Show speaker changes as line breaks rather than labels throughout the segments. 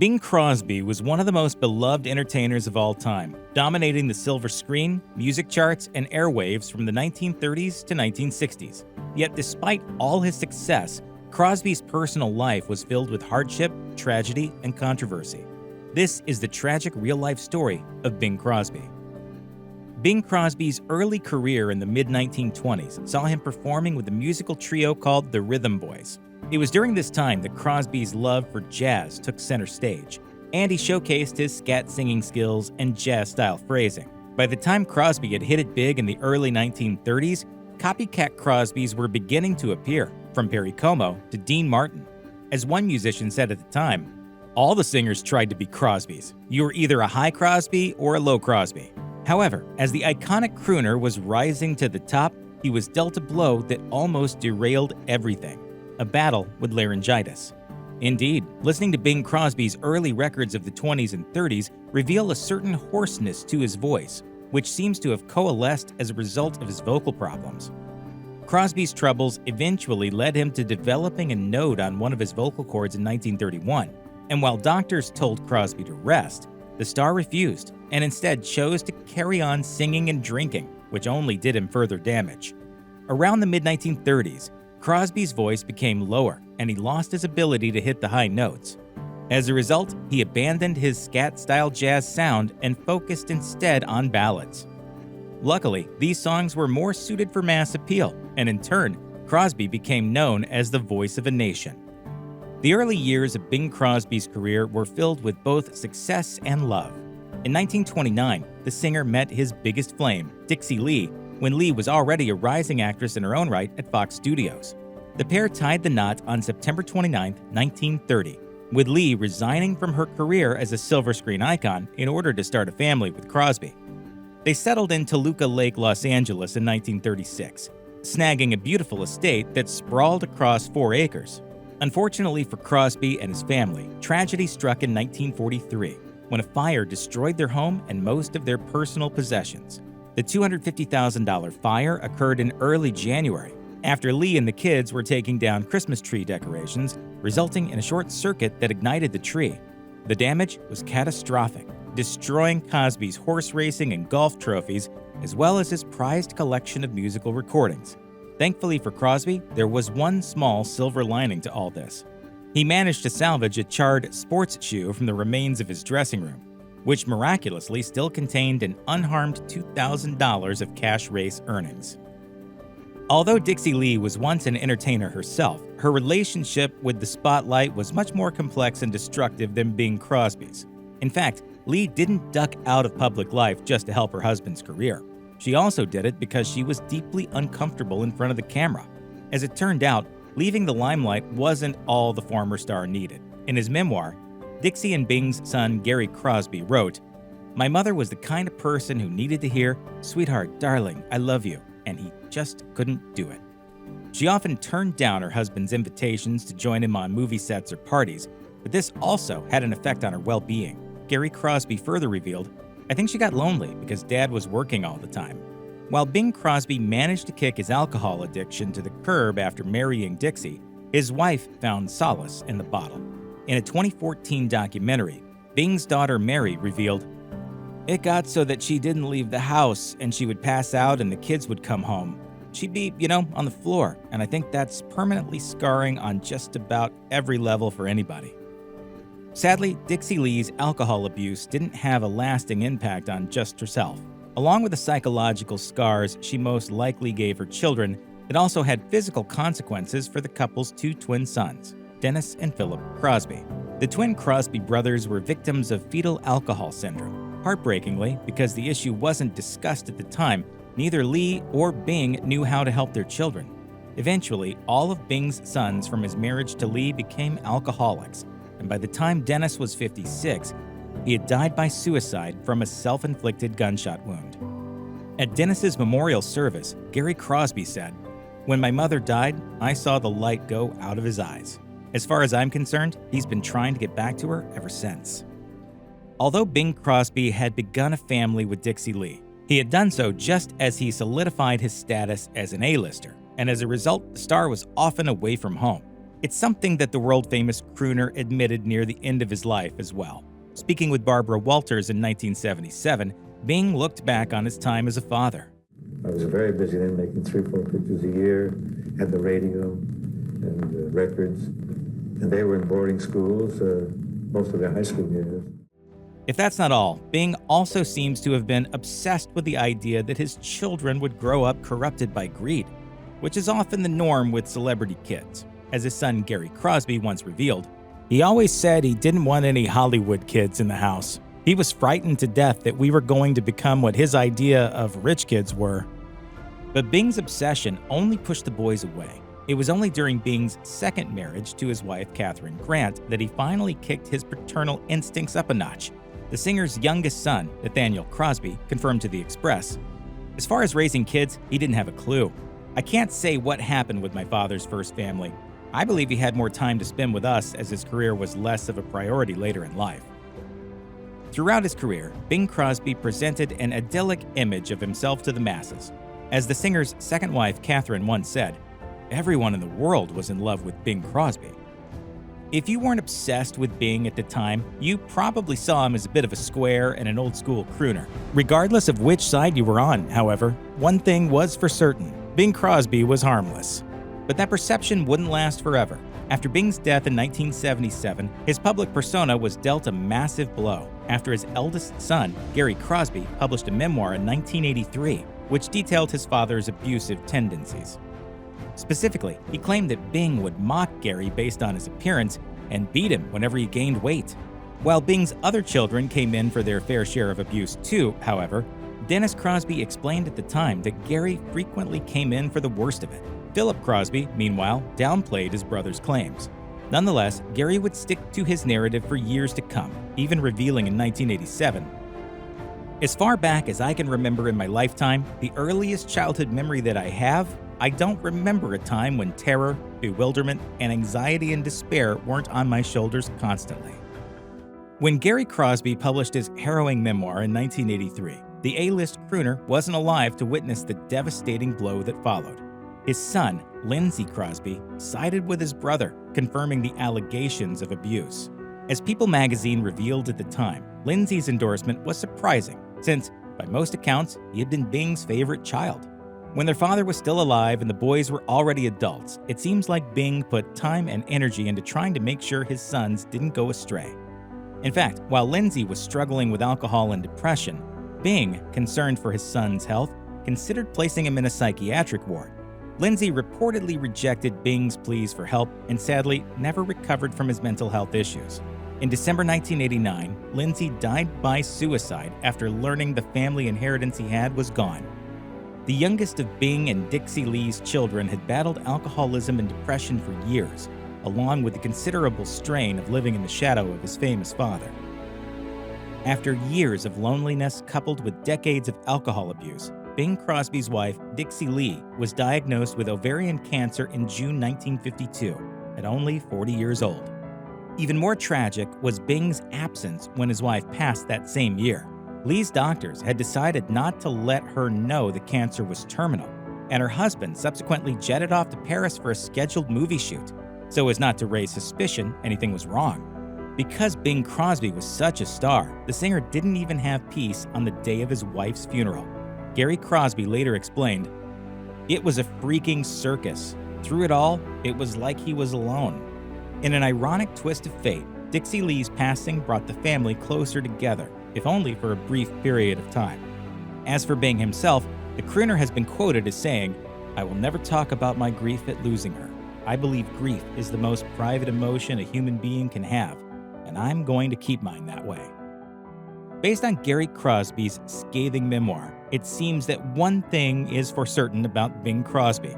Bing Crosby was one of the most beloved entertainers of all time, dominating the silver screen, music charts, and airwaves from the 1930s to 1960s. Yet despite all his success, Crosby's personal life was filled with hardship, tragedy, and controversy. This is the tragic real-life story of Bing Crosby. Bing Crosby's early career in the mid-1920s saw him performing with a musical trio called the Rhythm Boys. It was during this time that Crosby's love for jazz took center stage, and he showcased his scat singing skills and jazz-style phrasing. By the time Crosby had hit it big in the early 1930s, copycat Crosbys were beginning to appear, from Perry Como to Dean Martin. As one musician said at the time, all the singers tried to be Crosbys. You were either a high Crosby or a low Crosby. However, as the iconic crooner was rising to the top, he was dealt a blow that almost derailed everything: a battle with laryngitis. Indeed, listening to Bing Crosby's early records of the 20s and 30s reveal a certain hoarseness to his voice, which seems to have coalesced as a result of his vocal problems. Crosby's troubles eventually led him to developing a node on one of his vocal cords in 1931, and while doctors told Crosby to rest, the star refused and instead chose to carry on singing and drinking, which only did him further damage. Around the mid-1930s, Crosby's voice became lower and he lost his ability to hit the high notes. As a result, he abandoned his scat-style jazz sound and focused instead on ballads. Luckily, these songs were more suited for mass appeal, and in turn, Crosby became known as the voice of a nation. The early years of Bing Crosby's career were filled with both success and love. In 1929, the singer met his biggest flame, Dixie Lee, when Lee was already a rising actress in her own right at Fox Studios. The pair tied the knot on September 29, 1930, with Lee resigning from her career as a silver screen icon in order to start a family with Crosby. They settled in Toluca Lake, Los Angeles in 1936, snagging a beautiful estate that sprawled across 4 acres. Unfortunately for Crosby and his family, tragedy struck in 1943 when a fire destroyed their home and most of their personal possessions. The $250,000 fire occurred in early January, after Lee and the kids were taking down Christmas tree decorations, resulting in a short circuit that ignited the tree. The damage was catastrophic, destroying Crosby's horse racing and golf trophies, as well as his prized collection of musical recordings. Thankfully for Crosby, there was one small silver lining to all this. He managed to salvage a charred sports shoe from the remains of his dressing room, which miraculously still contained an unharmed $2,000 of cash race earnings. Although Dixie Lee was once an entertainer herself, her relationship with the spotlight was much more complex and destructive than Bing Crosby's. In fact, Lee didn't duck out of public life just to help her husband's career. She also did it because she was deeply uncomfortable in front of the camera. As it turned out, leaving the limelight wasn't all the former star needed. In his memoir, Dixie and Bing's son Gary Crosby wrote, "My mother was the kind of person who needed to hear, 'Sweetheart, darling, I love you,' and he just couldn't do it." She often turned down her husband's invitations to join him on movie sets or parties, but this also had an effect on her well-being. Gary Crosby further revealed, "I think she got lonely because Dad was working all the time." While Bing Crosby managed to kick his alcohol addiction to the curb after marrying Dixie, his wife found solace in the bottle. In a 2014 documentary, Bing's daughter Mary revealed, "It got so that she didn't leave the house and she would pass out and the kids would come home. She'd be, on the floor, and I think that's permanently scarring on just about every level for anybody." Sadly, Dixie Lee's alcohol abuse didn't have a lasting impact on just herself. Along with the psychological scars she most likely gave her children, it also had physical consequences for the couple's 2 twin sons, Dennis and Phillip Crosby. The twin Crosby brothers were victims of fetal alcohol syndrome. Heartbreakingly, because the issue wasn't discussed at the time, neither Lee or Bing knew how to help their children. Eventually, all of Bing's sons from his marriage to Lee became alcoholics, and by the time Dennis was 56, he had died by suicide from a self-inflicted gunshot wound. At Dennis's memorial service, Gary Crosby said, "When my mother died, I saw the light go out of his eyes. As far as I'm concerned, he's been trying to get back to her ever since." Although Bing Crosby had begun a family with Dixie Lee, he had done so just as he solidified his status as an A-lister, and as a result, the star was often away from home. It's something that the world-famous crooner admitted near the end of his life as well. Speaking with Barbara Walters in 1977, Bing looked back on his time as a father.
I was very busy then, making 3-4 pictures a year, had the radio and records, and they were in boarding schools, most of their high school years.
If that's not all, Bing also seems to have been obsessed with the idea that his children would grow up corrupted by greed, which is often the norm with celebrity kids. As his son Gary Crosby once revealed, he always said he didn't want any Hollywood kids in the house. He was frightened to death that we were going to become what his idea of rich kids were. But Bing's obsession only pushed the boys away. It was only during Bing's second marriage to his wife Katharine Grant that he finally kicked his paternal instincts up a notch. The singer's youngest son, Nathaniel Crosby, confirmed to The Express, "As far as raising kids, he didn't have a clue. I can't say what happened with my father's first family. I believe he had more time to spend with us as his career was less of a priority later in life." Throughout his career, Bing Crosby presented an idyllic image of himself to the masses. As the singer's second wife, Katharine, once said, "Everyone in the world was in love with Bing Crosby." If you weren't obsessed with Bing at the time, you probably saw him as a bit of a square and an old-school crooner. Regardless of which side you were on, however, one thing was for certain: Bing Crosby was harmless. But that perception wouldn't last forever. After Bing's death in 1977, his public persona was dealt a massive blow after his eldest son, Gary Crosby, published a memoir in 1983, which detailed his father's abusive tendencies. Specifically, he claimed that Bing would mock Gary based on his appearance and beat him whenever he gained weight. While Bing's other children came in for their fair share of abuse too, however, Dennis Crosby explained at the time that Gary frequently came in for the worst of it. Phillip Crosby, meanwhile, downplayed his brother's claims. Nonetheless, Gary would stick to his narrative for years to come, even revealing in 1987, "As far back as I can remember in my lifetime, the earliest childhood memory that I have, I don't remember a time when terror, bewilderment, and anxiety and despair weren't on my shoulders constantly." When Gary Crosby published his harrowing memoir in 1983, the A-list crooner wasn't alive to witness the devastating blow that followed. His son, Lindsay Crosby, sided with his brother, confirming the allegations of abuse. As People magazine revealed at the time, Lindsay's endorsement was surprising, since, by most accounts, he had been Bing's favorite child. When their father was still alive and the boys were already adults, it seems like Bing put time and energy into trying to make sure his sons didn't go astray. In fact, while Lindsay was struggling with alcohol and depression, Bing, concerned for his son's health, considered placing him in a psychiatric ward. Lindsay reportedly rejected Bing's pleas for help and sadly never recovered from his mental health issues. In December 1989, Lindsay died by suicide after learning the family inheritance he had was gone. The youngest of Bing and Dixie Lee's children had battled alcoholism and depression for years, along with the considerable strain of living in the shadow of his famous father. After years of loneliness coupled with decades of alcohol abuse, Bing Crosby's wife, Dixie Lee, was diagnosed with ovarian cancer in June 1952, at only 40 years old. Even more tragic was Bing's absence when his wife passed that same year. Lee's doctors had decided not to let her know the cancer was terminal, and her husband subsequently jetted off to Paris for a scheduled movie shoot, so as not to raise suspicion anything was wrong. Because Bing Crosby was such a star, the singer didn't even have peace on the day of his wife's funeral. Gary Crosby later explained, "It was a freaking circus. Through it all, it was like he was alone." In an ironic twist of fate, Dixie Lee's passing brought the family closer together, if only for a brief period of time. As for Bing himself, the crooner has been quoted as saying, "I will never talk about my grief at losing her. I believe grief is the most private emotion a human being can have, and I'm going to keep mine that way." Based on Gary Crosby's scathing memoir, it seems that one thing is for certain about Bing Crosby.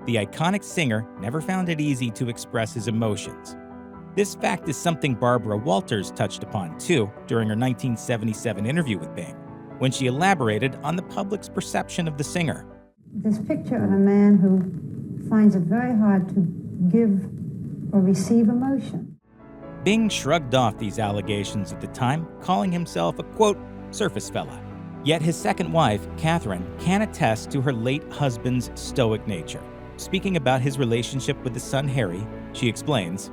The iconic singer never found it easy to express his emotions. This fact is something Barbara Walters touched upon too during her 1977 interview with Bing, when she elaborated on the public's perception of the singer.
This picture of a man who finds it very hard to give or receive emotion.
Bing shrugged off these allegations at the time, calling himself a, quote, surface fella. Yet his second wife, Katharine, can attest to her late husband's stoic nature. Speaking about his relationship with his son Harry, She explains,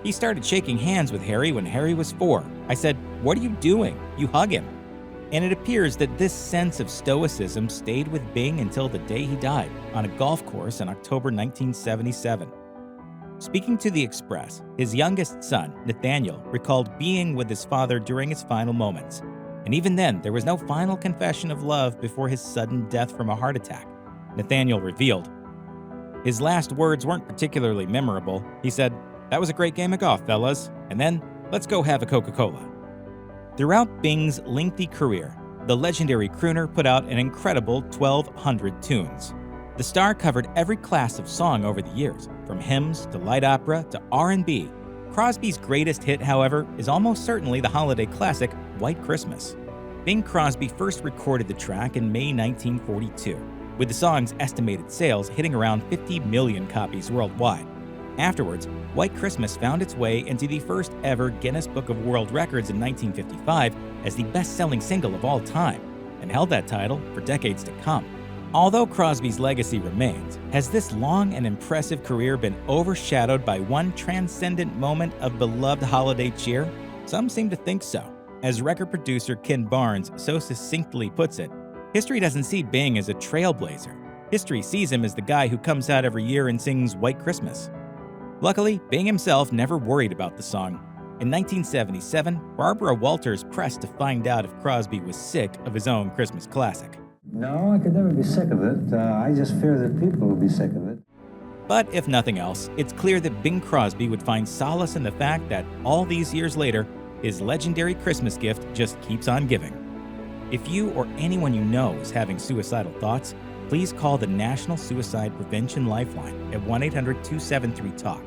"He started shaking hands with Harry when Harry was 4. I said, 'What are you doing? You hug him.'" And it appears that this sense of stoicism stayed with Bing until the day he died on a golf course in October 1977. Speaking to The Express, his youngest son, Nathaniel, recalled being with his father during his final moments. And even then, there was no final confession of love before his sudden death from a heart attack. Nathaniel revealed, "His last words weren't particularly memorable. He said, 'That was a great game of golf, fellas,' and then, 'Let's go have a Coca-Cola.'" Throughout Bing's lengthy career, the legendary crooner put out an incredible 1,200 tunes. The star covered every class of song over the years, from hymns to light opera to R&B. Crosby's greatest hit, however, is almost certainly the holiday classic, White Christmas. Bing Crosby first recorded the track in May 1942, with the song's estimated sales hitting around 50 million copies worldwide. Afterwards, White Christmas found its way into the first ever Guinness Book of World Records in 1955 as the best-selling single of all time, and held that title for decades to come. Although Crosby's legacy remains, has this long and impressive career been overshadowed by one transcendent moment of beloved holiday cheer? Some seem to think so. As record producer Ken Barnes so succinctly puts it, history doesn't see Bing as a trailblazer. History sees him as the guy who comes out every year and sings White Christmas. Luckily, Bing himself never worried about the song. In 1977, Barbara Walters pressed to find out if Crosby was sick of his own Christmas classic.
No, I could never be sick of it. I just fear that people will be sick of it.
But if nothing else, it's clear that Bing Crosby would find solace in the fact that all these years later, his legendary Christmas gift just keeps on giving. If you or anyone you know is having suicidal thoughts, please call the National Suicide Prevention Lifeline at 1-800-273-TALK,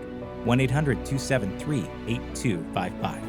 1-800-273-8255.